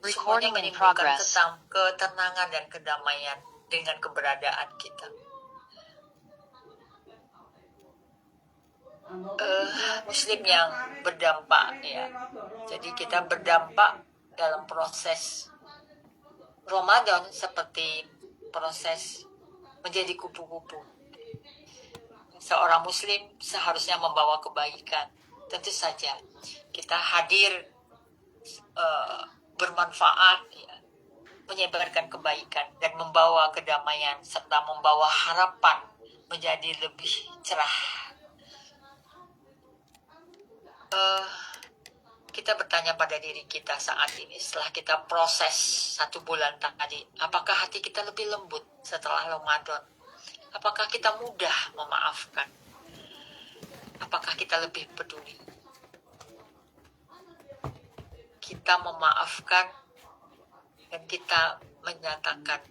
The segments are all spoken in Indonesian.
Semuanya menimbulkan ketenangan dan kedamaian dengan keberadaan kita. Muslim yang berdampak ya. Jadi kita berdampak dalam proses Ramadan seperti proses menjadi kupu-kupu. Seorang muslim seharusnya membawa kebaikan. Tentu saja kita hadir bermanfaat ya, menyebarkan kebaikan dan membawa kedamaian serta membawa harapan menjadi lebih cerah. Kita bertanya pada diri kita saat ini setelah kita proses 1 bulan tadi, apakah hati kita lebih lembut setelah Ramadan? Apakah kita mudah memaafkan? Apakah kita lebih peduli? Kita memaafkan dan kita menyatakan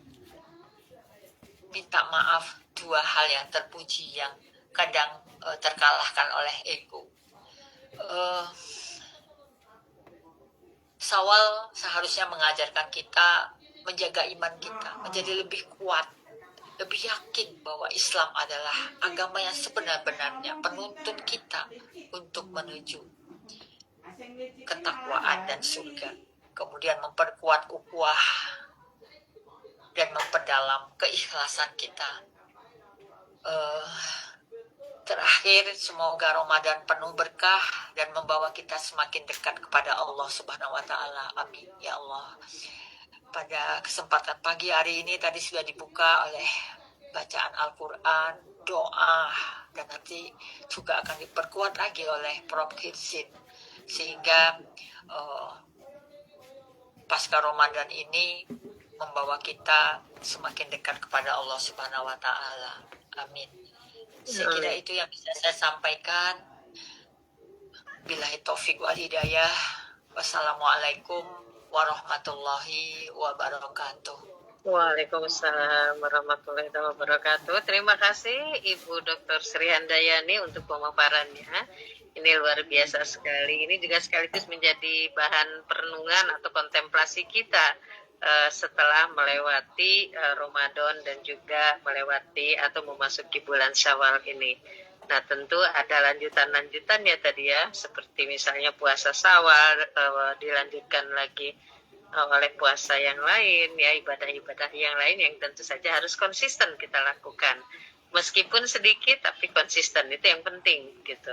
minta maaf, 2 hal yang terpuji yang kadang terkalahkan oleh ego. Syawal seharusnya mengajarkan kita menjaga iman kita, menjadi lebih kuat, lebih yakin bahwa Islam adalah agama yang sebenar-benarnya, penuntun kita untuk menuju ketakwaan dan surga. Kemudian memperkuat ukhuwah dan memperdalam keikhlasan kita. Terakhir, semoga Ramadan penuh berkah dan membawa kita semakin dekat kepada Allah Subhanahu wa Ta'ala. Amin ya Allah. Pada kesempatan pagi hari ini tadi sudah dibuka oleh bacaan Al-Quran, doa, dan nanti juga akan diperkuat lagi oleh Prof. Hirsin, sehingga pasca Ramadan ini membawa kita semakin dekat kepada Allah Subhanahu wa Ta'ala. Amin. Saya kira itu yang bisa saya sampaikan. Billahi taufik wal hidayah. Wassalamualaikum warahmatullahi wabarakatuh. Waalaikumsalam warahmatullahi wabarakatuh. Terima kasih Ibu Dr. Sri Handayani untuk pemaparannya. Ini luar biasa sekali. Ini juga sekaligus menjadi bahan perenungan atau kontemplasi kita setelah melewati Ramadan dan juga melewati atau memasuki bulan Syawal ini. Nah, tentu ada lanjutan-lanjutannya tadi ya, seperti misalnya puasa Syawal dilanjutkan lagi oleh puasa yang lain ya, ibadah-ibadah yang lain yang tentu saja harus konsisten kita lakukan. Meskipun sedikit tapi konsisten, itu yang penting gitu.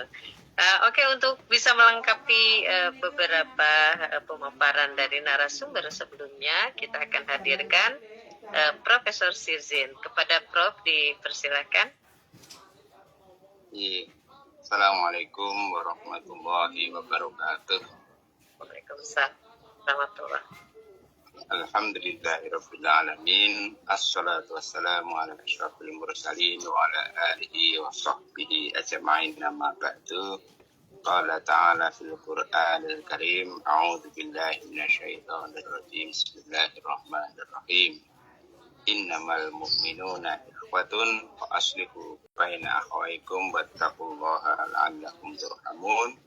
Oke, untuk bisa melengkapi beberapa pemaparan dari narasumber sebelumnya, kita akan hadirkan Profesor Sirzin. Kepada Prof dipersilakan. Assalamualaikum warahmatullahi wabarakatuh. Waalaikumsalam warahmatullahi. Alhamdulillahirabbil alamin. Assalatu wassalamu ala asyrafil mursalin wa ala alihi wa sahbihi ajma'in. Amma ba'du. Qala ta'ala fil Qur'anil Karim, a'udzu billahi minasyaitonir rajim. Bismillahirrahmanirrahim. Innamal mu'minuna ikhwatun fa aslihu baina akhawaykum wattaqullaha la'allakum turhamun.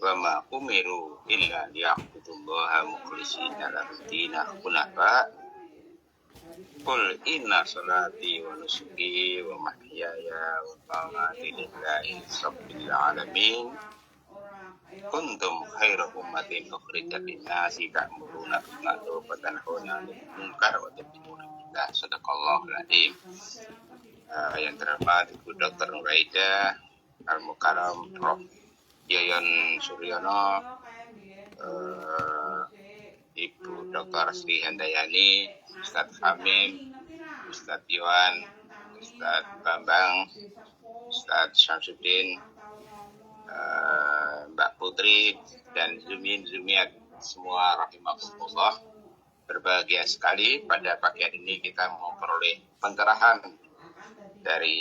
Wa ma umiru illa liya'budullaha mukhlishina lahu-d-din hunafa. Qul inna salati wa nusuki wa mahyaya wa mamati lillahi rabbil alamin. Kuntum khairu ummatin ukhrijat lin-nasi ta'muruna bil ma'ruf wa tanhauna 'anil munkar wa tu'minuna billah. Shadaqallahul adzim. Yang terhormat Ibu Dr. Nuraida Al-Mukarram Prof. Yayan Suryono, Ibu Dr. Sri Handayani, Ustadz Hamim, Ustadz Iwan, Ustadz Bambang, Ustadz Syamsuddin, Mbak Putri, dan Zumiat semua rahimahumullah. Berbahagia sekali pada pagi hari ini kita memperoleh pencerahan dari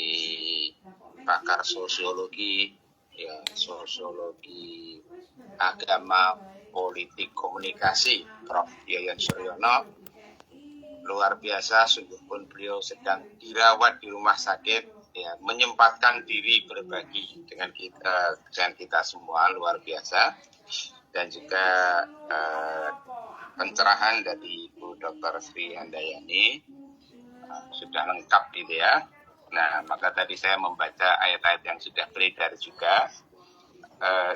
pakar sosiologi, ya, sosiologi agama, politik, komunikasi, Prof. Yayan Suryono. Luar biasa, sungguh pun beliau sedang dirawat di rumah sakit, ya, menyempatkan diri berbagi dengan kita semua, luar biasa. Dan juga pencerahan dari Bu Dr. Sri Handayani sudah lengkap gitu ya. Nah, maka tadi saya membaca ayat-ayat yang sudah beredar juga.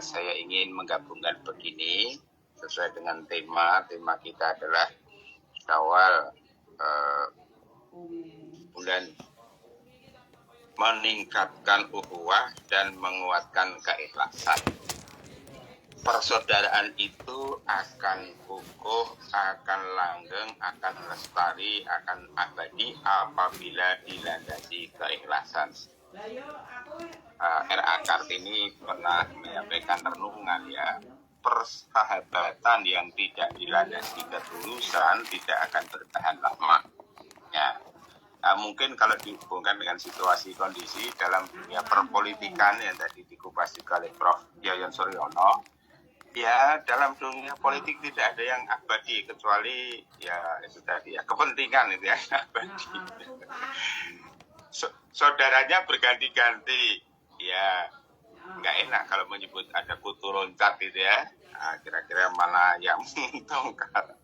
Saya ingin menggabungkan begini sesuai dengan tema kita adalah Syawal, bulan meningkatkan ukhuwah dan menguatkan keikhlasan. Persaudaraan itu akan kukuh, akan langgeng, akan lestari, akan abadi apabila dilandasi keikhlasan. R.A. Kartini pernah menyampaikan renungan ya, persahabatan yang tidak dilandasi ketulusan tidak akan bertahan lama. Ya. Nah, mungkin kalau dihubungkan dengan situasi kondisi dalam dunia perpolitikan yang tadi dikupas juga oleh Prof. Yayan Suryono, ya dalam dunia politik tidak ada yang abadi kecuali ya itu tadi ya kepentingan itu ya abadi. Saudaranya berganti-ganti, ya nggak enak kalau menyebut ada kutu loncat gitu ya. Nah, kira-kira mana yang menguntungkan?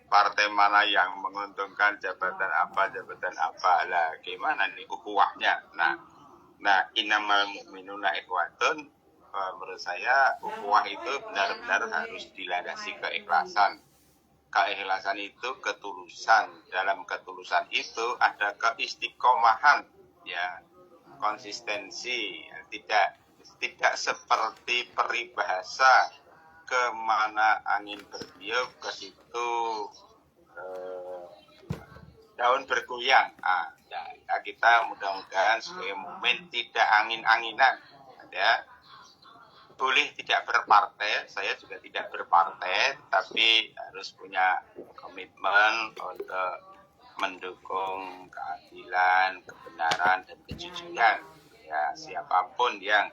Partai mana yang menguntungkan, jabatan apa lah, gimana nih ukhuwahnya. Nah innamal mu'minuna ikhwatun, menurut saya ukhuwah itu benar-benar harus dilandasi keikhlasan. Keikhlasan itu ketulusan, dalam ketulusan itu ada keistiqomahan ya, konsistensi, tidak seperti peribahasa kemana angin bertiup ke situ daun bergoyang. Ya, kita mudah-mudahan sebagai mukmin tidak angin-anginan ya. Boleh tidak berpartai, saya juga tidak berpartai, tapi harus punya komitmen untuk mendukung keadilan, kebenaran dan kejujuran ya. Siapapun yang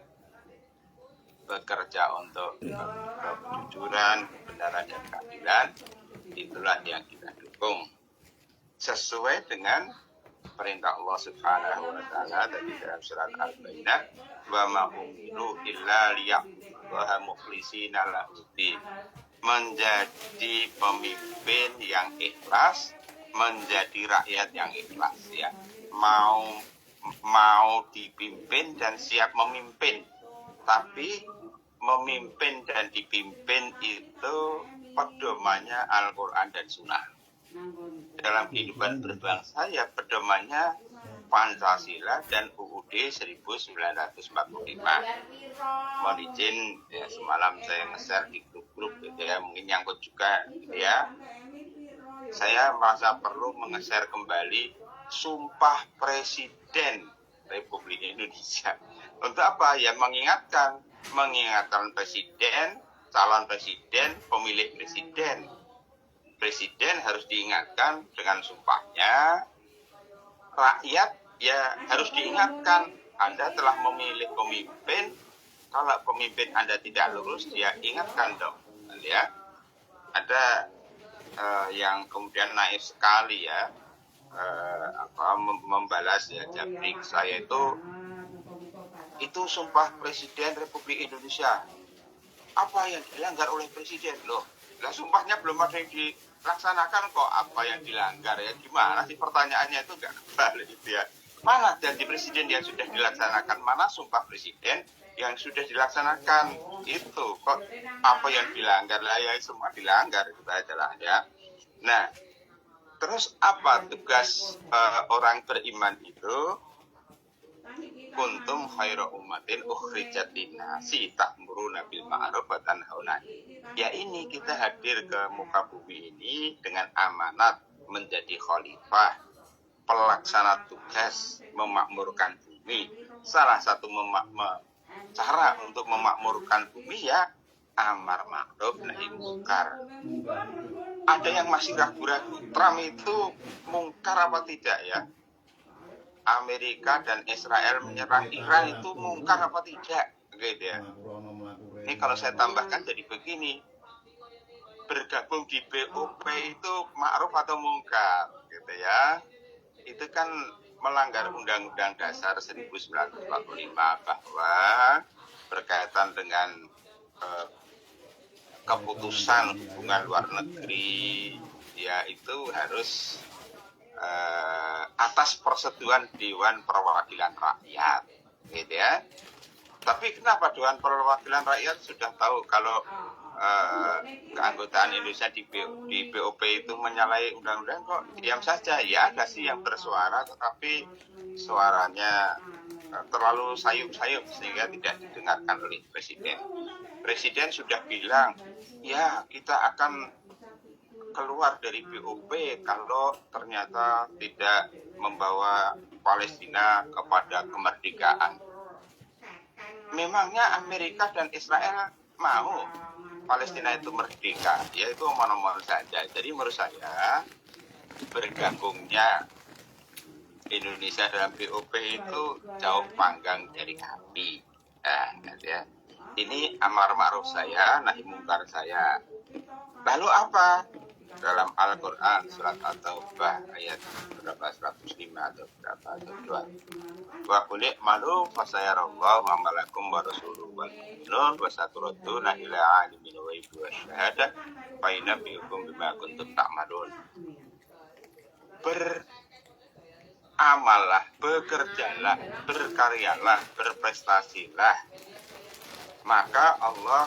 bekerja untuk kejujuran, kebenaran dan keadilan, itulah yang kita dukung sesuai dengan perintah Allah Subhanahu wa taala tadi dalam surat Al-Baqarah, wa ma umiru illa liya'budullaha mukhlishina lahud-din. Menjadi pemimpin yang ikhlas, menjadi rakyat yang ikhlas ya. Mau dipimpin dan siap memimpin. Tapi memimpin dan dipimpin itu pedomannya Al-Quran dan Sunnah. Dalam kehidupan berbangsa ya pedomannya Pancasila dan UUD 1945. Mohon izin ya, semalam saya nge-share di grup-grup gitu ya, mungkin nyangkut juga gitu ya. Saya merasa perlu menge-share kembali Sumpah Presiden Republik Indonesia. Untuk apa? Ya mengingatkan presiden, calon presiden, pemilih presiden. Presiden harus diingatkan dengan sumpahnya. Rakyat ya harus diingatkan, Anda telah memilih pemimpin. Kalau pemimpin Anda tidak lurus, ya ingatkan dong. Ya, ada yang kemudian naif sekali ya, membalas ya jabrik saya itu sumpah Presiden Republik Indonesia. Apa yang dilanggar oleh Presiden loh? Lah sumpahnya belum ada yang dilaksanakan kok, apa yang dilanggar ya? Gimana sih pertanyaannya itu nggak kebalik gitu ya? Mana janji Presiden yang sudah dilaksanakan? Mana sumpah Presiden yang sudah dilaksanakan? Itu kok apa yang dilanggar lah ya, semua dilanggar itu aja lah ya. Nah, terus apa tugas orang beriman itu? Kuntum khairu ummatin ukhrijat linnasi ta'muruna bil ma'ruf wa tanhauna. Ya ini kita hadir ke muka bumi ini dengan amanat menjadi khalifah, pelaksana tugas memakmurkan bumi. Salah satu cara untuk memakmurkan bumi ya amar ma'ruf nahi mungkar. Ada yang masih ragu-ragu, Trump itu mungkar apa tidak ya? Amerika dan Israel menyerang Iran itu mungkar apa tidak gitu ya. Ini kalau saya tambahkan jadi begini, bergabung di BOP itu ma'ruf atau mungkar gitu ya. Itu kan melanggar Undang-Undang Dasar 1945 bahwa berkaitan dengan keputusan hubungan luar negeri ya itu harus atas persetujuan Dewan Perwakilan Rakyat, gitu ya. Tapi kenapa Dewan Perwakilan Rakyat sudah tahu kalau keanggotaan Indonesia di BOP itu menyalahi undang-undang kok diam saja? Ya ada sih yang bersuara, tetapi suaranya terlalu sayup-sayup sehingga tidak didengarkan oleh Presiden. Presiden sudah bilang, ya kita akan keluar dari BOP kalau ternyata tidak membawa Palestina kepada kemerdekaan. Memangnya Amerika dan Israel mau Palestina itu merdeka? Ya itu omong-omong saja. Jadi menurut saya bergabungnya Indonesia dalam BOP itu jauh panggang dari api. Nah, ya. Ini amar ma'ruf saya, nahi mungkar saya. Lalu apa? Dalam Al-Quran surat At-Taubah ayat berapa 105 atau berapa atau 2. Wa qul malu fasayarallahu wa malakum wa rasuluhu wal mu'minun wa saturaduna ila alimin ghaibi wasyahadah fa innabiukum bima kuntum ta'malun. Beramallah, bekerjalah, berkaryalah, berprestasilah, maka Allah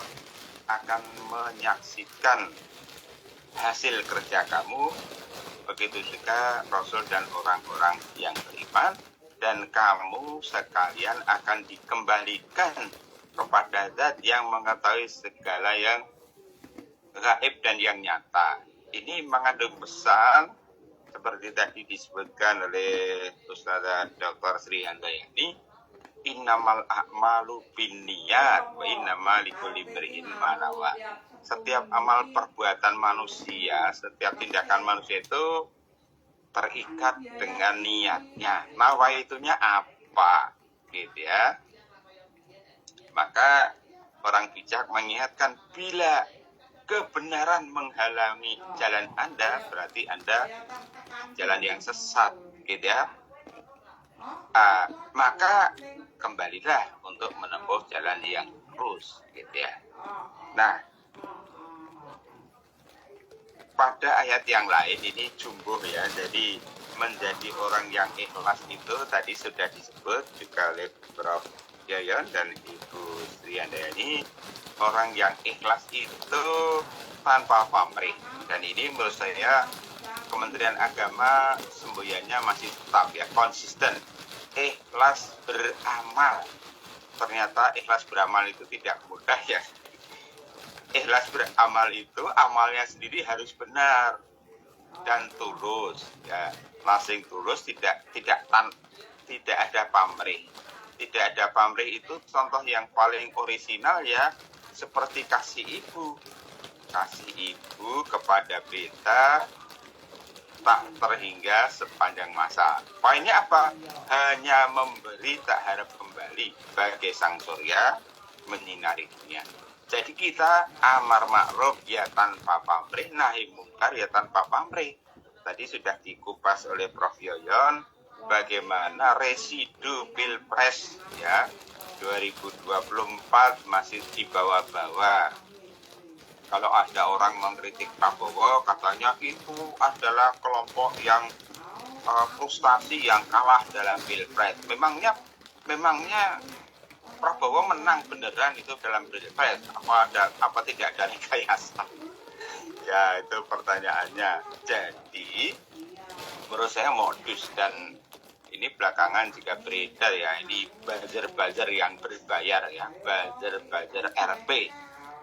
akan menyaksikan hasil kerja kamu. Begitu juga Rasul dan orang-orang yang beriman, dan kamu sekalian akan dikembalikan kepada Zat yang mengetahui segala yang gaib dan yang nyata. Ini mengandung pesan seperti tadi disebutkan oleh Ustazah Dr. Sri Handayani, innamal a'malu binniyat wa innamal likulli imri'in ma nawa. Setiap amal perbuatan manusia, setiap tindakan manusia itu terikat dengan niatnya. Nawa itunya apa? Gitu ya. Maka orang bijak mengingatkan, bila kebenaran menghalangi jalan Anda, berarti Anda jalan yang sesat, gitu ya. Maka kembalilah untuk menempuh jalan yang lurus, gitu ya. Nah, pada ayat yang lain ini jumbuh ya, jadi menjadi orang yang ikhlas itu tadi sudah disebut juga oleh Prof. Yayan dan Ibu Sri Handayani. Orang yang ikhlas itu tanpa pamrih, dan ini menurut saya Kementerian Agama semboyannya masih tetap ya, konsisten ikhlas beramal. Ternyata ikhlas beramal itu tidak mudah ya. Ikhlas beramal itu amalnya sendiri harus benar dan tulus ya, masing tulus, tidak ada pamrih. Tidak ada pamrih itu contoh yang paling orisinal ya, seperti kasih ibu kepada beta tak terhingga sepanjang masa. Poinnya apa? Hanya memberi tak harap kembali, bagai sang surya menyinari dunia. Jadi kita amar ma'ruf ya tanpa pamrih, nahi mungkar ya tanpa pamrih. Tadi sudah dikupas oleh Prof. Yoyon bagaimana residu Pilpres ya 2024 masih di bawah-bawah. Kalau ada orang mengkritik Prabowo, katanya itu adalah kelompok yang frustasi yang kalah dalam Pilpres. Memangnya Prabowo menang beneran itu dalam Pilpres? Apa tidak ada rekayasa? Ya, itu pertanyaannya. Jadi menurut saya modus, dan ini belakangan juga beredar ya, ini buzzer yang berbayar ya, buzzer RP,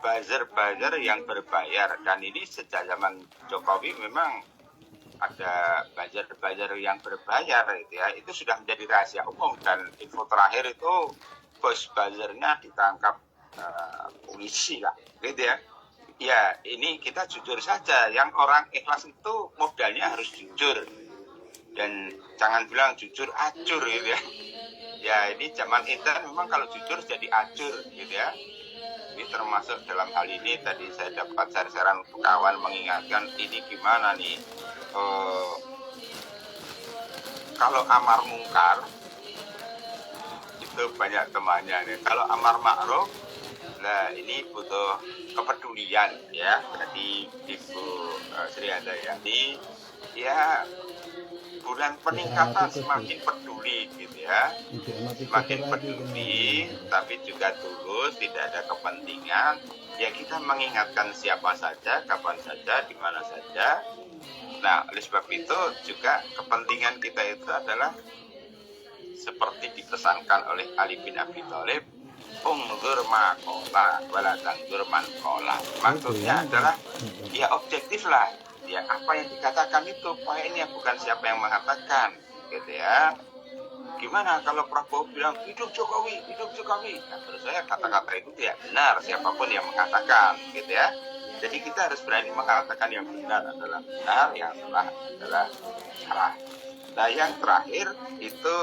buzzer yang berbayar. Dan ini sejak zaman Jokowi memang ada buzzer yang berbayar gitu ya. Itu sudah menjadi rahasia umum, dan info terakhir itu bos buzzernya ditangkap polisi lah gitu ya. Ya, ini kita jujur saja, yang orang ikhlas itu modalnya harus jujur, dan jangan bilang jujur acur gitu ya. Ya, ini zaman internet memang kalau jujur jadi acur gitu ya. Ini termasuk dalam hal ini tadi saya dapat share-sharean untuk kawan mengingatkan, ini gimana nih, kalau amar mungkar itu banyak temannya nih. Kalau amar ma'ruf Nah, ini butuh kepedulian ya. Jadi Ibu Sri Handayani ya, bulan peningkatan semakin peduli gitu ya, semakin peduli, tapi juga tulus, tidak ada kepentingan. Ya kita mengingatkan siapa saja, kapan saja, di mana saja. Nah, oleh sebab itu juga kepentingan kita itu adalah seperti dipesankan oleh Ali bin Abi Thalib, unzur ma qala wala tanzur man qala. Maksudnya adalah ya objektif lah. Ya apa yang dikatakan itu poinnya, bukan siapa yang mengatakan gitu ya. Gimana kalau Prabowo bilang hidup Jokowi, hidup Jokowi? Nah, menurut saya kata-kata itu tidak benar, siapapun yang mengatakan gitu ya. Jadi kita harus berani mengatakan yang benar adalah benar, yang salah adalah salah. Nah, yang terakhir itu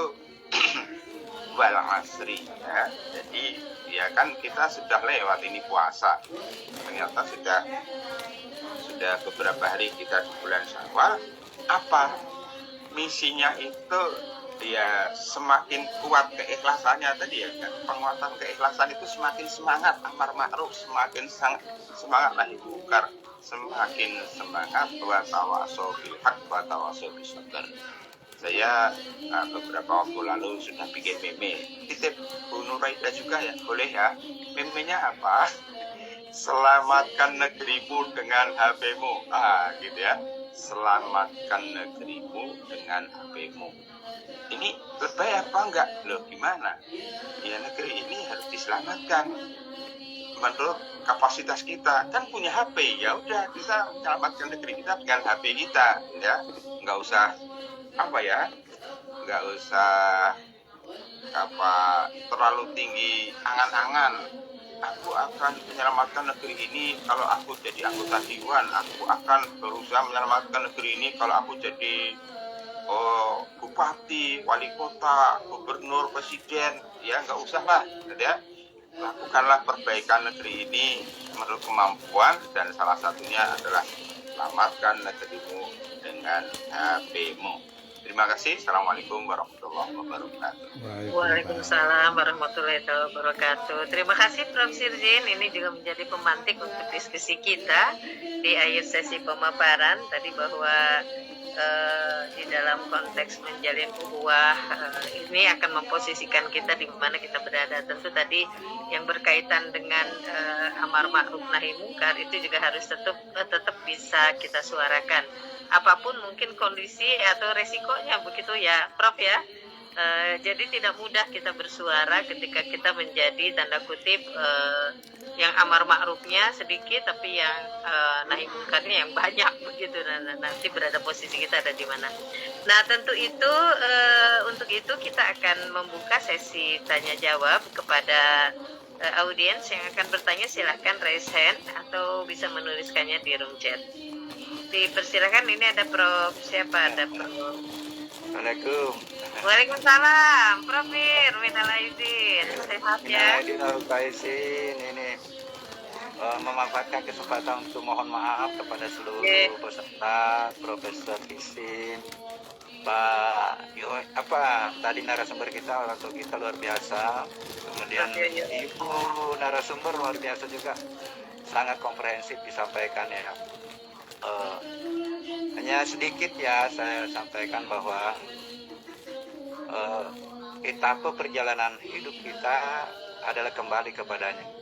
wal asri ya. Jadi ya kan kita sudah lewat ini puasa. Ternyata sudah beberapa hari kita di bulan Syawal. Apa misinya itu? Ya semakin kuat keikhlasannya tadi ya kan? Penguatan keikhlasan itu semakin semangat amar ma'ruf, semakin semangat nahi munkar, semakin semangat wa tawasau bil haq wa tawasau bis sabr. Saya beberapa waktu lalu sudah bikin meme, titip Bu Nuraida juga ya, boleh ya. Memenya apa? Selamatkan negerimu dengan HP-mu, gitu ya. Selamatkan negerimu dengan HP-mu. Ini lebay apa enggak? Loh gimana? Ya negeri ini harus diselamatkan menurut kapasitas kita. Kan punya HP, ya udah bisa menyelamatkan negeri kita dengan HP kita, ya. Nggak usah nggak usah terlalu tinggi angan-angan. Aku akan menyelamatkan negeri ini kalau aku jadi anggota dewan. Aku akan berusaha menyelamatkan negeri ini kalau aku jadi bupati, wali kota, gubernur, presiden. Ya nggak usah lah, ya. Lakukanlah perbaikan negeri ini menurut kemampuan, dan salah satunya adalah selamatkan negerimu dengan HP-mu. Terima kasih. Assalamualaikum warahmatullahi wabarakatuh. Waalaikumsalam warahmatullahi wabarakatuh. Terima kasih Prof. Sirzin. Ini juga menjadi pemantik untuk diskusi kita di akhir sesi pemaparan tadi, bahwa di dalam konteks menjalin ukhuwah ini akan memposisikan kita di mana kita berada. Tentu tadi yang berkaitan dengan amar ma'ruf nahi munkar itu juga harus tetap bisa kita suarakan, apapun mungkin kondisi atau resikonya, begitu ya Prof ya. Jadi tidak mudah kita bersuara ketika kita menjadi tanda kutip yang amar ma'rufnya sedikit tapi yang nahi munkarnya yang banyak, begitu. Nanti berada posisi kita ada di mana. Nah tentu itu untuk itu kita akan membuka sesi tanya jawab kepada audiens yang akan bertanya. Silahkan raise hand atau bisa menuliskannya di room chat. Dipersilakan. Ini ada Prof. Siapa? Ada Prof. Assalamualaikum. Waalaikumsalam, Prof. Minal aidin. Sehat ya? Minal aidin ini memanfaatkan kesempatan untuk mohon maaf kepada seluruh peserta, Profesor Isin, tadi narasumber kita, orang tua kita luar biasa. Kemudian Ibu narasumber luar biasa juga, sangat komprehensif disampaikannya. Hanya sedikit ya saya sampaikan bahwa etapa perjalanan hidup kita adalah kembali kepadanya.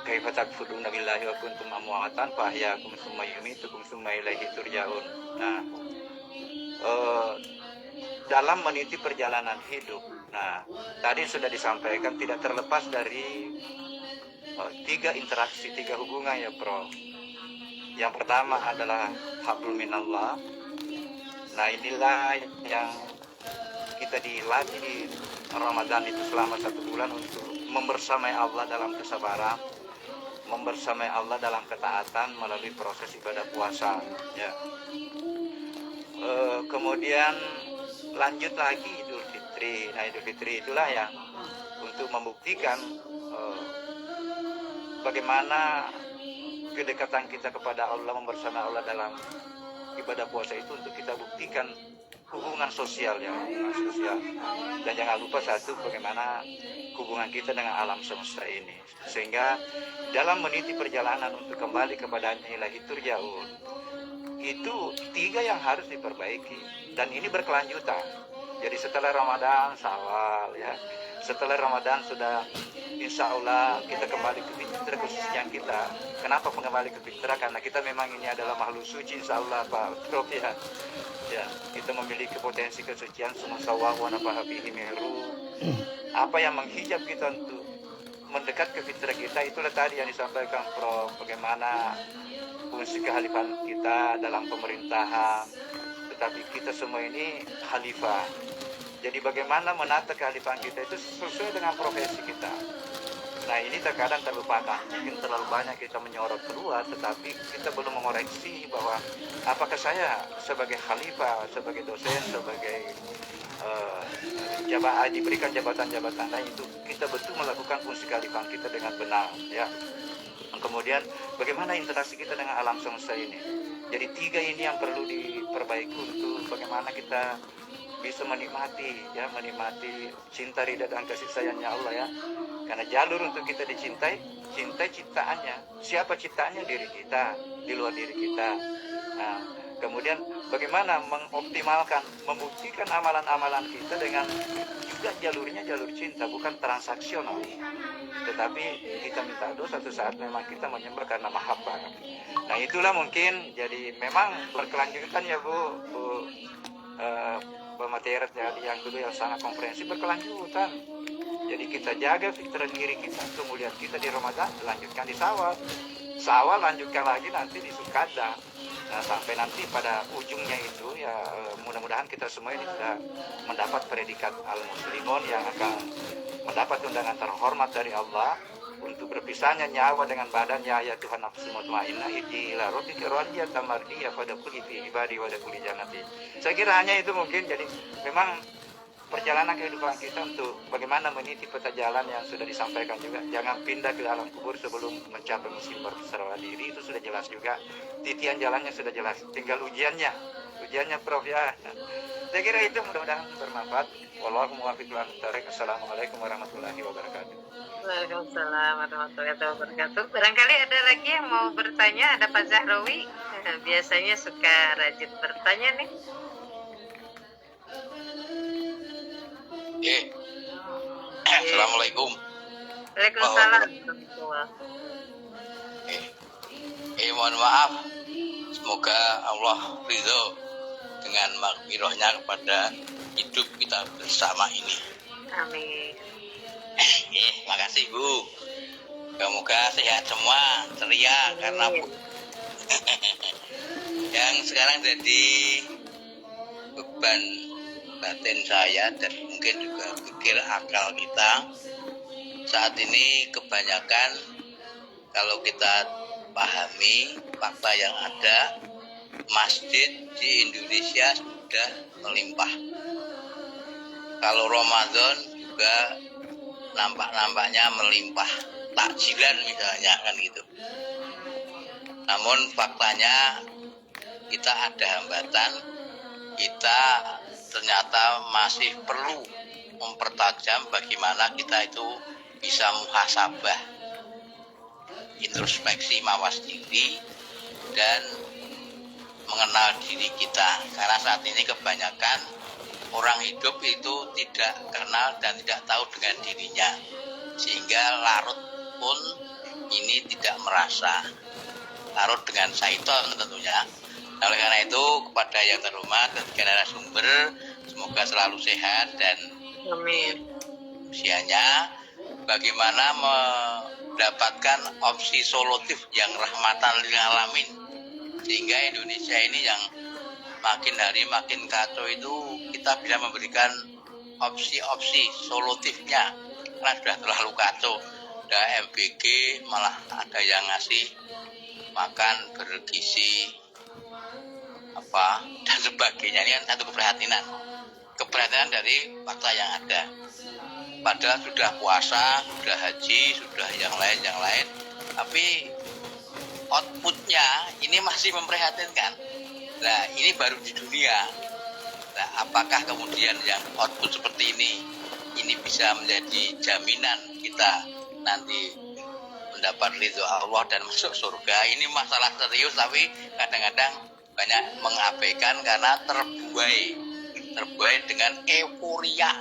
Kaifa takfuruna billahi wa kuntum amwatan fa ahyakum tsumma yumitukum tsumma ilaihi turja'un. Nah, dalam meniti perjalanan hidup. Nah, tadi sudah disampaikan tidak terlepas dari 3 interaksi, 3 hubungan ya, Prof. Yang pertama adalah hablum minallah. Nah, inilah yang kita dilatih di Ramadan itu selama 1 bulan untuk membersamai Allah dalam kesabaran, membersamai Allah dalam ketaatan melalui proses ibadah puasa. Ya. Kemudian lanjut lagi Idul Fitri. Nah, Idul Fitri itulah yang untuk membuktikan bagaimana kedekatan kita kepada Allah, membersamai Allah dalam ibadah puasa itu, untuk kita buktikan hubungan sosial ya, hubungan sosial. Dan jangan lupa satu, bagaimana hubungan kita dengan alam semesta ini. Sehingga dalam meniti perjalanan untuk kembali kepadanya ilahi turja'un, itu 3 yang harus diperbaiki. Dan ini berkelanjutan. Jadi setelah Ramadan, Syawal ya. Setelah Ramadan sudah insya Allah kita kembali ke fitrah khususnya kita. Kenapa kembali ke fitrah? Karena kita memang ini adalah makhluk suci insya Allah Pak Prof ya. Ya, kita memiliki potensi kesucian sumasawa wa nafahabihi mihru. Apa yang menghijab kita untuk mendekat ke fitrah kita, itulah tadi yang disampaikan Prof. Bagaimana fungsi kehalifan kita dalam pemerintahan. Tetapi kita semua ini khalifah. Jadi bagaimana menata kehalifan kita itu sesuai dengan profesi kita. Nah ini terkadang terlupakan. Mungkin terlalu banyak kita menyorot keluar, tetapi kita belum mengoreksi bahwa apakah saya sebagai khalifah, sebagai dosen, sebagai diberikan jabatan-jabatan lain itu kita betul melakukan fungsi kehalifan kita dengan benar ya. Kemudian bagaimana interaksi kita dengan alam semesta ini. Jadi 3 ini yang perlu diperbaiki untuk bagaimana kita bisa menikmati cinta, ridha dan kasih sayangnya Allah ya. Karena jalur untuk kita dicintai, cintai ciptaannya. Siapa ciptaannya? Diri kita, di luar diri kita. Nah, kemudian bagaimana mengoptimalkan, membuktikan amalan-amalan kita dengan juga jalurnya jalur cinta, bukan transaksional. Tetapi kita minta doa suatu saat memang kita menyembah karena mahabbah. Nah itulah mungkin jadi memang berkelanjutan ya Bu materi yang dulu yang sangat komprehensif berkelanjutan. Jadi kita jaga fitrah diri kita, kemudian kita di Ramadan lanjutkan di Syawal lanjutkan lagi nanti di Zulqa'dah. Nah sampai nanti pada ujungnya itu ya mudah-mudahan kita semua ini sudah mendapat predikat al-muslimun yang akan mendapat undangan terhormat dari Allah untuk berpisahnya nyawa dengan badannya ya Tuhan nafsu mutmainnah ila rabbika radiyatan mardiyah fadkhuli fi ibadi wa dkhuli jannati. Saya kira hanya itu mungkin. Jadi memang perjalanan kehidupan kita untuk bagaimana meniti peta jalan yang sudah disampaikan juga. Jangan pindah ke alam kubur sebelum mencapai musim berserah diri, itu sudah jelas juga. Titian jalannya sudah jelas, tinggal ujiannya Prof ya. Saya kira itu mudah-mudahan bermanfaat. Wallahu muwaffiq ila thoriq. Assalamualaikum warahmatullahi wabarakatuh. Waalaikumsalam warahmatullahi wabarakatuh. Barangkali ada lagi yang mau bertanya, ada Pak Zahrawi. Biasanya suka rajin bertanya nih. Assalamualaikum. Waalaikumsalam. Mohon maaf. Semoga Allah ridho dengan maghfirahnya kepada hidup kita bersama ini. Amin. Makasih Bu. Semoga sehat semua, ceria karena yang sekarang jadi beban batin saya dan mungkin juga pikir akal kita saat ini kebanyakan kalau kita pahami fakta yang ada, masjid di Indonesia sudah melimpah. Kalau Ramadan juga nampak-nampaknya melimpah, takjilan misalnya kan gitu. Namun faktanya kita ada hambatan, kita ternyata masih perlu mempertajam bagaimana kita itu bisa muhasabah, introspeksi mawas diri dan mengenal diri kita. Karena saat ini kebanyakan orang hidup itu tidak kenal dan tidak tahu dengan dirinya, sehingga larut pun ini tidak merasa larut dengan syaitan tentunya. Oleh karena itu kepada yang terhormat dan narasumber, semoga selalu sehat dan Amin. usianya bagaimana mendapatkan opsi solutif yang rahmatan lil alamin, sehingga Indonesia ini yang makin hari makin kacau itu kita bisa memberikan opsi-opsi solutifnya, karena sudah terlalu kacau. Ada MBG, malah ada yang ngasih makan bergizi dan sebagainya. Ini kan satu keprihatinan dari fakta yang ada. Padahal sudah puasa, sudah haji, sudah yang lain, tapi outputnya ini masih memprihatinkan. Nah ini baru di dunia, Nah, apakah kemudian yang output seperti ini bisa menjadi jaminan kita nanti mendapat ridho Allah dan masuk surga? Ini masalah serius, tapi kadang-kadang banyak mengabaikan karena terbuai dengan euforia,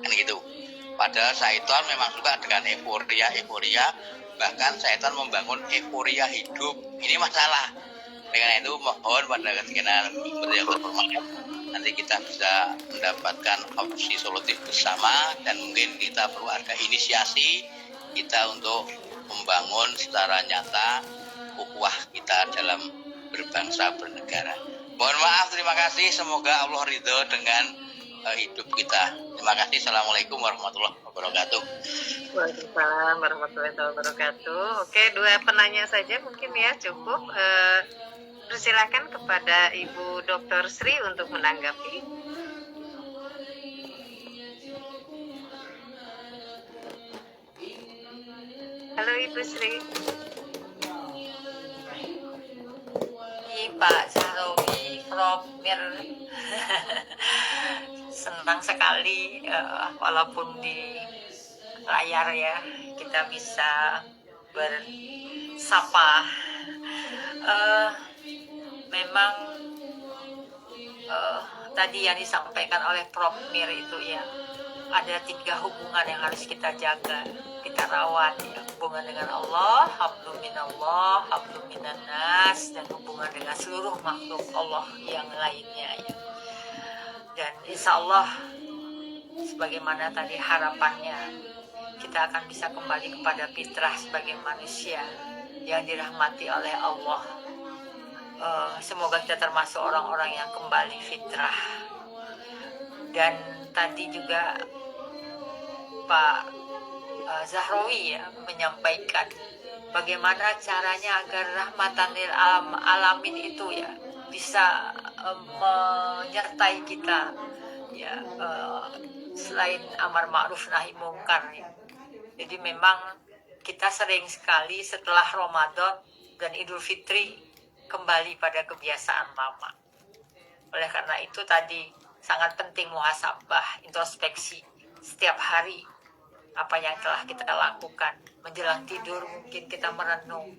kan gitu. Padahal syaitan memang suka dengan euforia, bahkan syaitan membangun euforia hidup. Ini masalah. Dengan itu mohon pada kesekian yang terhormat, nanti kita bisa mendapatkan opsi solutif bersama, dan mungkin kita perlu ada inisiasi kita untuk membangun secara nyata ukhuwah kita dalam berbangsa bernegara. Mohon maaf, terima kasih. Semoga Allah ridho dengan hidup kita. Terima kasih. Assalamualaikum warahmatullahi wabarakatuh. Waalaikumsalam warahmatullahi wabarakatuh. Oke, 2 penanya saja mungkin ya cukup. Persilakan kepada Ibu Dr. Sri untuk menanggapi. Halo Ibu Sri. Pak Zahrawi, Prof. Mir. Senang sekali walaupun di layar ya kita bisa bersapa. Memang tadi yang disampaikan oleh Prof. Mir itu ya, ada 3 hubungan yang harus kita jaga, kita rawat ya. Hubungan dengan Allah, hablum minallah, hablum minannas, dan hubungan dengan seluruh makhluk Allah yang lainnya ya. Dan insya Allah sebagaimana tadi harapannya, kita akan bisa kembali kepada fitrah sebagai manusia yang dirahmati oleh Allah. Semoga kita termasuk orang-orang yang kembali fitrah. Dan tadi juga Pak Zahrawi ya menyampaikan bagaimana caranya agar rahmatan lil alamin itu ya bisa menyertai kita ya, selain amar ma'ruf nahi mungkar ya. Jadi memang kita sering sekali setelah Ramadan dan Idul Fitri kembali pada kebiasaan lama. Oleh karena itu tadi sangat penting muhasabah, introspeksi setiap hari. Apa yang telah kita lakukan. Menjelang tidur mungkin kita merenung.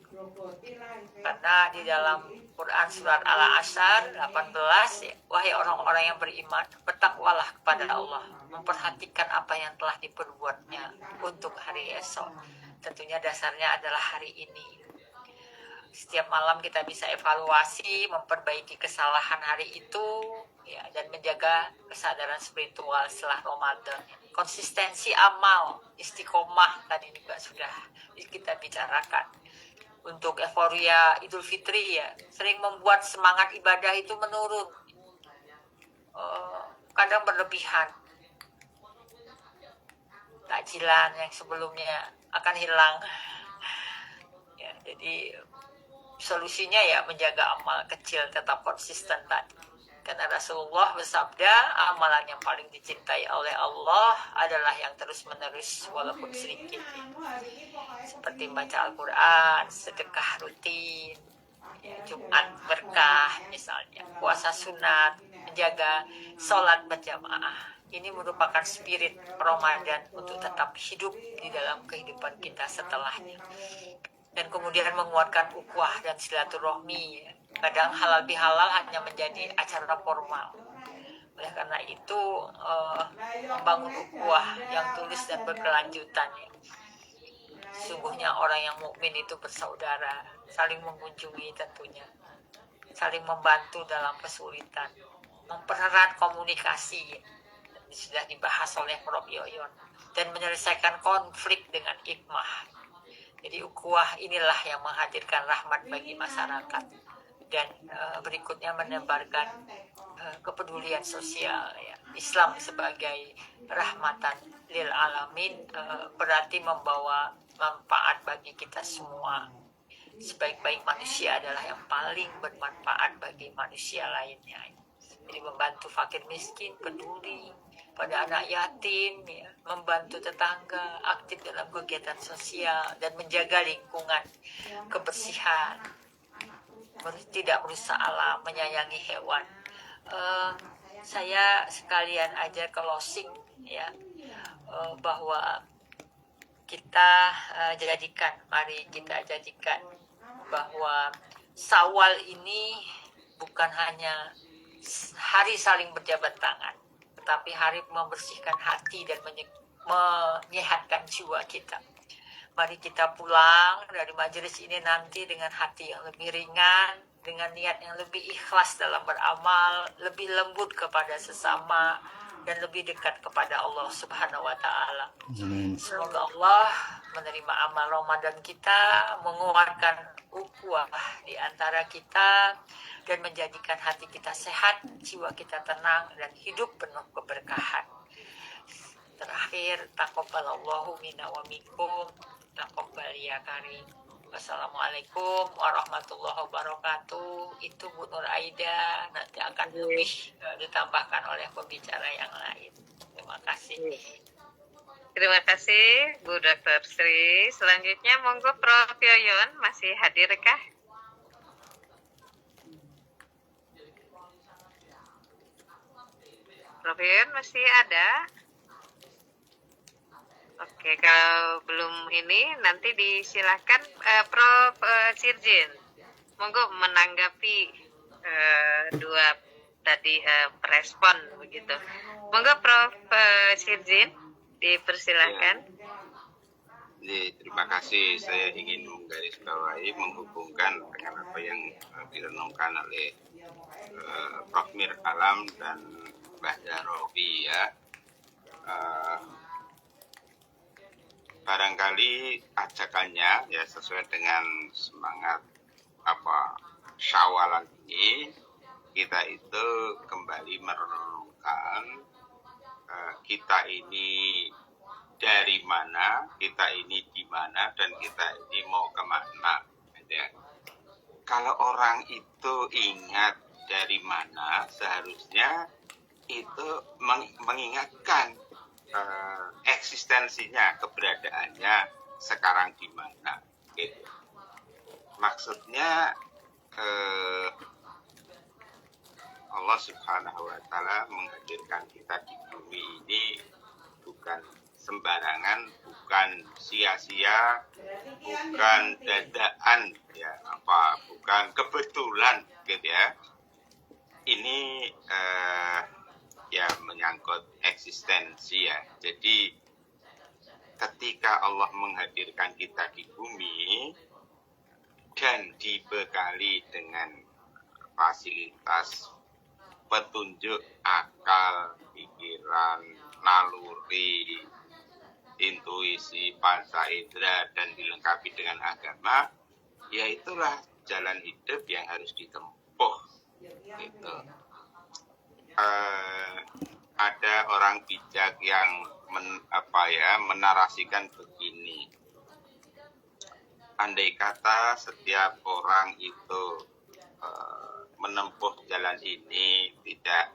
Karena di dalam Quran surat Al-Asr 18 ya, wahai orang-orang yang beriman, bertakwalah kepada Allah, memperhatikan apa yang telah diperbuatnya untuk hari esok. Tentunya dasarnya adalah hari ini. Setiap malam kita bisa evaluasi, memperbaiki kesalahan hari itu ya, dan menjaga kesadaran spiritual setelah Ramadan. Konsistensi amal, istiqomah tadi juga sudah kita bicarakan. Untuk euforia Idul Fitri ya, sering membuat semangat ibadah itu menurun. Kadang berlebihan. Takjilan yang sebelumnya akan hilang. Ya, jadi solusinya ya menjaga amal kecil tetap konsisten tadi. Karena Rasulullah bersabda, amalan yang paling dicintai oleh Allah adalah yang terus-menerus walaupun sedikit. Seperti baca Al-Quran, sedekah rutin, ya, Jumat berkah misalnya, puasa sunat, menjaga sholat berjamaah. Ini merupakan spirit Ramadan untuk tetap hidup di dalam kehidupan kita setelahnya. Dan kemudian menguatkan ukhuwah dan silaturahmi. Kadang halal bihalal hanya menjadi acara formal. Oleh karena itu membangun ukhuwah yang tulus dan berkelanjutan ya. Sungguhnya orang yang mukmin itu bersaudara, saling mengunjungi tentunya, saling membantu dalam kesulitan, mempererat komunikasi ya. Sudah dibahas oleh Prof. Yoyon, dan menyelesaikan konflik dengan hikmah. Jadi ukhuwah inilah yang menghadirkan rahmat bagi masyarakat, dan berikutnya menebarkan kepedulian sosial ya. Islam sebagai rahmatan lil alamin berarti membawa manfaat bagi kita semua. Sebaik-baik manusia adalah yang paling bermanfaat bagi manusia lainnya. Jadi membantu fakir miskin, peduli pada anak yatim, ya, membantu tetangga, aktif dalam kegiatan sosial, dan menjaga lingkungan, kebersihan, tidak merusak alam, menyayangi hewan. saya sekalian aja closing ya, bahwa kita mari kita jadikan bahwa Syawal ini bukan hanya hari saling berjabat tangan, tetapi hari membersihkan hati dan menyehatkan jiwa kita. Mari kita pulang dari majelis ini nanti dengan hati yang lebih ringan, dengan niat yang lebih ikhlas dalam beramal, lebih lembut kepada sesama, dan lebih dekat kepada Allah Subhanahu wa Ta'ala. Semoga Allah menerima amal Ramadan kita, menguatkan ukhuwah di antara kita, dan menjadikan hati kita sehat, jiwa kita tenang, dan hidup penuh keberkahan. Terakhir, taqabbalallahu minna wa minkum, taqabbal ya karim. Wassalamualaikum warahmatullahi wabarakatuh. Itu Bu Nur Aida, nanti akan lebih ditambahkan oleh pembicara yang lain. Terima kasih. Terima kasih Bu Dr. Sri. Selanjutnya monggo Prof. Yoyon, masih hadirkah? Prof. Yoyon masih ada? Oke, kalau belum ini nanti disilahkan Prof. Sirjin. Monggo menanggapi dua tadi respon begitu. Monggo Prof. Sirjin dipersilahkan. Terima kasih. Saya ingin menggarisbawahi, menghubungkan dengan apa yang direnungkan oleh Prof. Mir Alam dan Mbah Darowi ya. Barangkali ajakannya ya sesuai dengan semangat Syawalan ini, kita itu kembali merenungkan kita ini dari mana, kita ini di mana, dan kita ini mau kemana. Ya. Kalau orang itu ingat dari mana, seharusnya itu mengingatkan eksistensinya, keberadaannya sekarang di mana. Gitu. Maksudnya Allah Subhanahu wa Ta'ala menghadirkan kita di bumi ini bukan sembarangan, bukan sia-sia, bukan dadaan, ya bukan kebetulan, gitu ya. Ini ya menyangkut eksistensi ya. Jadi ketika Allah menghadirkan kita di bumi dan dibekali dengan fasilitas petunjuk akal, pikiran, naluri, intuisi, panca indera, dan dilengkapi dengan agama, ya itulah jalan hidup yang harus ditempuh. Gitu. Ada orang bijak yang menarasikan begini. Andai kata setiap orang itu menempuh jalan ini tidak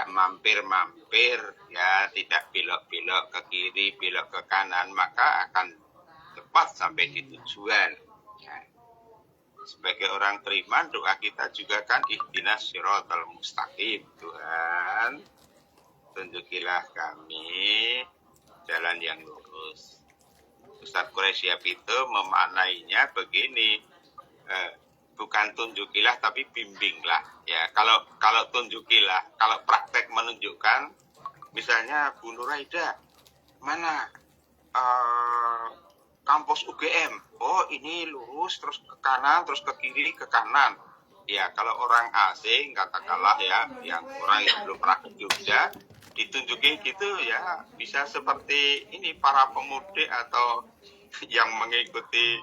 mampir-mampir, ya tidak belok-belok ke kiri, belok ke kanan, maka akan cepat sampai di tujuan. Ya. Sebagai orang beriman, doa kita juga kan ihdinas siratal mustaqim. Tuhan, tunjukilah kami jalan yang lurus. Ustadz Quraisyab itu memaknainya begini, bukan tunjukilah tapi bimbinglah. Ya, kalau tunjukilah, kalau praktek menunjukkan, misalnya Bu Nuraida, mana kampus UGM, oh ini lurus terus ke kanan, terus ke kiri, ke kanan. Ya, kalau orang asing katakanlah ya, yang orang yang belum pernah ke Jogja, ditunjukin gitu ya, bisa seperti ini para pemudik atau yang mengikuti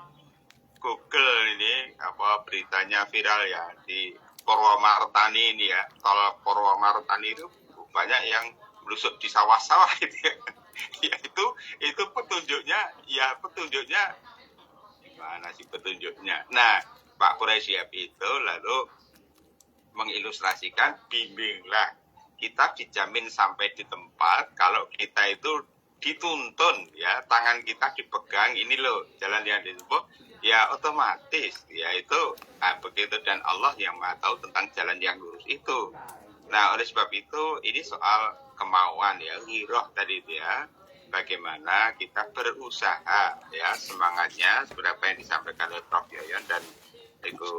Google ini beritanya viral ya di Purwomartani ini ya. Kalau Purwomartani itu banyak yang melusuk di sawah-sawah gitu ya. Ya itu petunjuknya gimana sih petunjuknya. Nah, Pak Quraisyab itu lalu mengilustrasikan, bimbinglah. Kita dijamin sampai di tempat kalau kita itu dituntun ya, tangan kita dipegang, ini loh jalan yang ditempuh, ya otomatis ya itu begitu. Dan Allah yang Maha tahu tentang jalan yang lurus itu. Nah, oleh sebab itu ini soal kemauan ya, giroh tadi itu ya. Bagaimana kita berusaha ya, semangatnya seperti apa yang disampaikan oleh Prof. Yoyon dan Ibu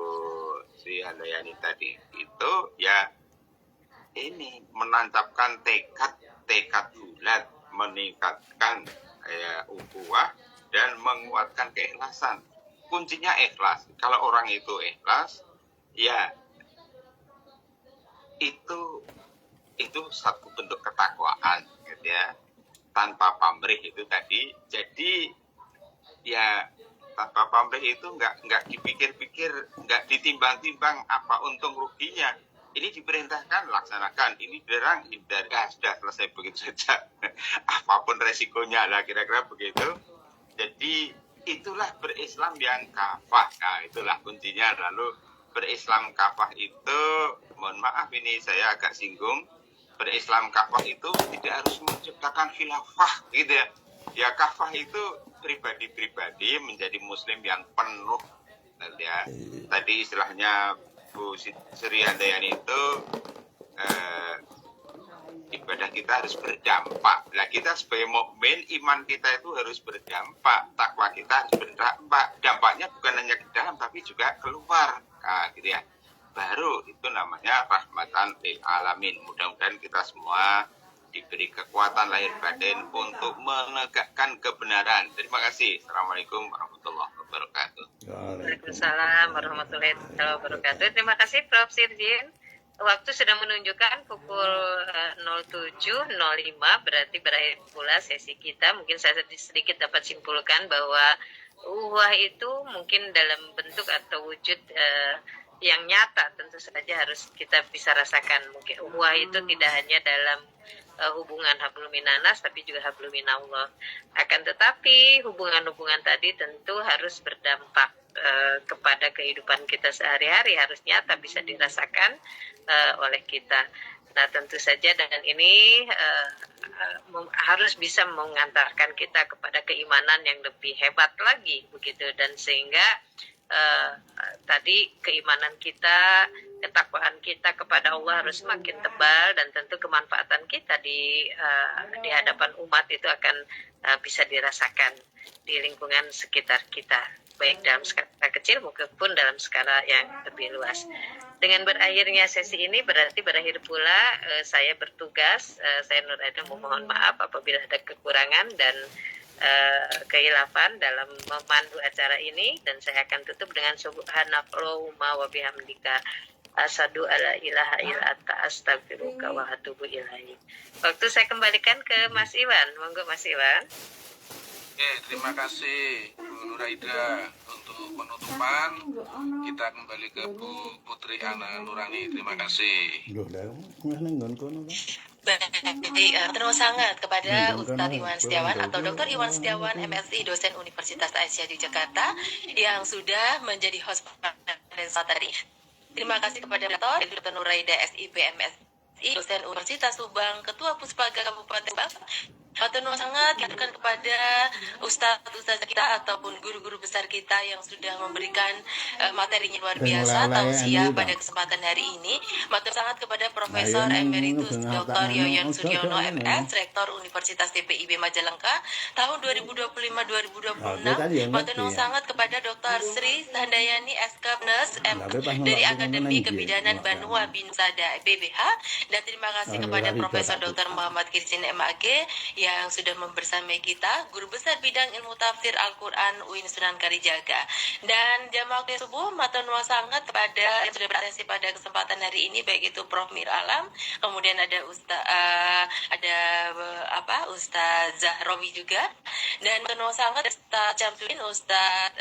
Sri Handayani tadi itu ya, ini menancapkan tekad bulat, meningkatkan ukhuwah dan menguatkan keikhlasan. Kuncinya ikhlas. Kalau orang itu ikhlas, ya itu satu bentuk ketakwaan, gitu ya, tanpa pamrih itu tadi. Jadi ya tanpa pamrih itu nggak dipikir-pikir, nggak ditimbang-timbang apa untung ruginya. Ini diperintahkan laksanakan, ini dilarang hindari, sudah selesai begitu saja. Apapun resikonya lah, kira-kira begitu. Jadi itulah berislam yang kafah. Nah, itulah kuncinya. Lalu berislam kafah itu, mohon maaf ini saya agak singgung, berislam kafah itu tidak harus menciptakan khilafah gitu ya. Ya kafah itu pribadi-pribadi menjadi muslim yang penuh ya. Tadi istilahnya Bu Sri Handayani itu ibadah kita harus berdampak. Nah, kita sebagai mukmin, iman kita itu harus berdampak, takwa kita harus berdampak. Dampaknya bukan hanya ke dalam tapi juga keluar. Nah, gitu ya. Baru itu namanya rahmatan lil alamin. Mudah-mudahan kita semua diberi kekuatan lahir batin untuk menegakkan kebenaran. Terima kasih. Assalamualaikum warahmatullahi wabarakatuh. Waalaikumsalam warahmatullahi wabarakatuh. Terima kasih Prof. Sirjin. Waktu sudah menunjukkan pukul 07.05, berarti berakhir pula sesi kita. Mungkin saya sedikit dapat simpulkan bahwa ukhuwah itu mungkin dalam bentuk atau wujud yang nyata tentu saja harus kita bisa rasakan. Mungkin ukhuwah itu tidak hanya dalam hubungan hablum minanas tapi juga hablum minallah. Akan tetapi hubungan-hubungan tadi tentu harus berdampak kepada kehidupan kita sehari-hari, harus nyata bisa dirasakan oleh kita. Nah, tentu saja dengan ini harus bisa mengantarkan kita kepada keimanan yang lebih hebat lagi begitu, dan sehingga tadi keimanan kita, ketakwaan kita kepada Allah harus semakin tebal, dan tentu kemanfaatan kita di hadapan umat itu akan bisa dirasakan di lingkungan sekitar kita, baik dalam skala kecil maupun dalam skala yang lebih luas. Dengan berakhirnya sesi ini berarti berakhir pula saya bertugas. Saya Nur Aida memohon maaf apabila ada kekurangan dan kehilafan dalam memandu acara ini, dan saya akan tutup dengan subhanakallahumma wa bihamdika asyhadu alla ilaha illa anta astaghfiruka wa atubu ilaik. Waktu saya kembalikan ke Mas Iwan. Monggo Mas Iwan. Terima kasih Bu Nuraida. Untuk penutupan kita kembali ke Bu Putri Ana Nurani. Terima kasih. Baik, terima sangat kepada Ustadz Iwan Setiawan atau Dr. Iwan Setiawan MSI, dosen Universitas Aisyah di Jakarta, yang sudah menjadi host pada tadi. Terima kasih kepada Dr. Nuraida SIP MSI, dosen Universitas Subang, Ketua Puspaga Kabupaten Subang. Terima sangat diaturkan kepada ustadz kita ataupun guru-guru besar kita yang sudah memberikan materinya luar biasa tausiah pada kesempatan hari ini. Terima sangat kepada Profesor Emeritus Dr. Yoyon Suryono MS, Rektor Universitas TPIB Majalengka tahun 2025-2026. Terima sangat kepada Dr. Sri Handayani SKPNES dari Akademi Kebidanan Banua bin Sada BBH, dan terima kasih kepada Profesor Dr. Muhammad Kirsin MAG yang sudah membersamai kita, Guru Besar Bidang Ilmu Tafsir Al-Quran UIN Sunan Kalijaga. Dan jamaah subuh, matur nuwun sangat kepada yang sudah beratensi pada kesempatan hari ini, baik itu Prof. Mir Alam, kemudian ada Ustaz Zahrawi juga, dan matur nuwun sangat Ustaz Jamsuddin, Ustaz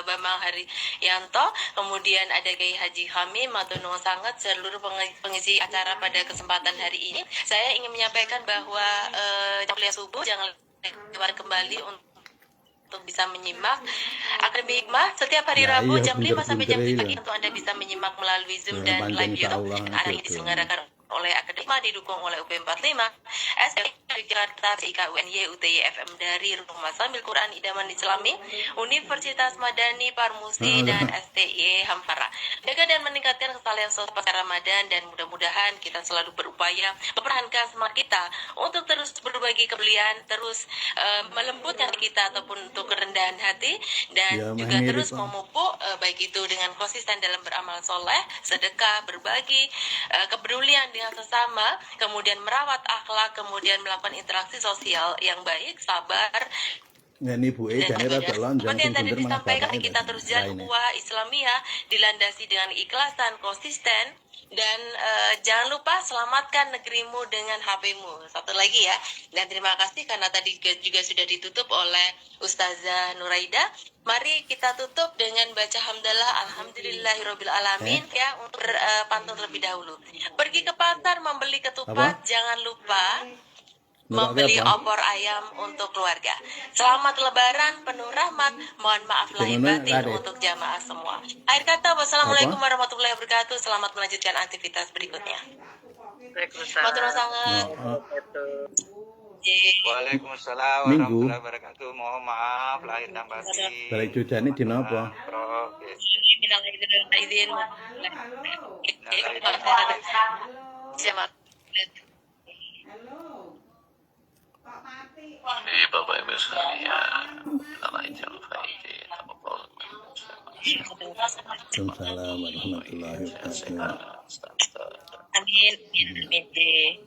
Bambang Haryanto, kemudian ada Kiai Haji Hamim. Matur nuwun sangat seluruh pengisi acara pada kesempatan hari ini. Saya ingin menyampaikan bahwa subuh jangan lewat kembali untuk bisa menyimak Akademi Hikmah setiap hari Rabu jam 5 sampai jam 7 pagi. Untuk Anda bisa menyimak melalui Zoom dan live YouTube. Acara ini diselenggarakan oleh Akademi Hikmah, didukung oleh UP45 SK Yogyakarta, IKUNY, UTY FM dari Rumah Sambil Quran Idaman Islami, Universitas Madani Parmusi, dan STI Hampara. Jaga dan meningkatkan kesalahan sosial pasca Ramadan, dan mudah-mudahan kita selalu berupaya mempertahankan semangat kita untuk terus berbagi kepedulian, terus melembutkan kita ataupun untuk kerendahan hati, dan juga terus memupuk baik itu dengan konsisten dalam beramal soleh, sedekah, berbagi, kepedulian dengan sesama, kemudian merawat akhlak, kemudian melakukan interaksi sosial yang baik, sabar, Ini Bu E, dan jane rada lonjong seperti sing yang tadi bener malah disampaikan, bapaknya kita tadi terus jalan lainnya. ukhuwah Islamiyah dilandasi dengan ikhlasan, konsisten, dan jangan lupa selamatkan negerimu dengan HP-mu. Satu lagi ya, dan terima kasih karena tadi juga sudah ditutup oleh Ustazah Nuraida. Mari kita tutup dengan baca hamdalah alhamdulillahirabbil alamin ya, untuk berpantun terlebih dahulu. Pergi ke pasar membeli ketupat, jangan lupa membeli opor ayam untuk keluarga. Selamat Lebaran penuh rahmat. Mohon maaf lahir batin untuk jamaah semua. Akhir kata, wassalamualaikum warahmatullahi wabarakatuh. Selamat melanjutkan aktivitas berikutnya. Matur sangat. Waalaikumsalam Minggu. warahmatullahi wabarakatuh. Mohon maaf lahir dan batin. Balik jujane dina apa? Prof. Minal aidin. Jamaah. Bapak Ibu sekalian, Allah ijal faidin, Waalaikumsalam warahmatullahi wabarakatuh. Amin. Amin.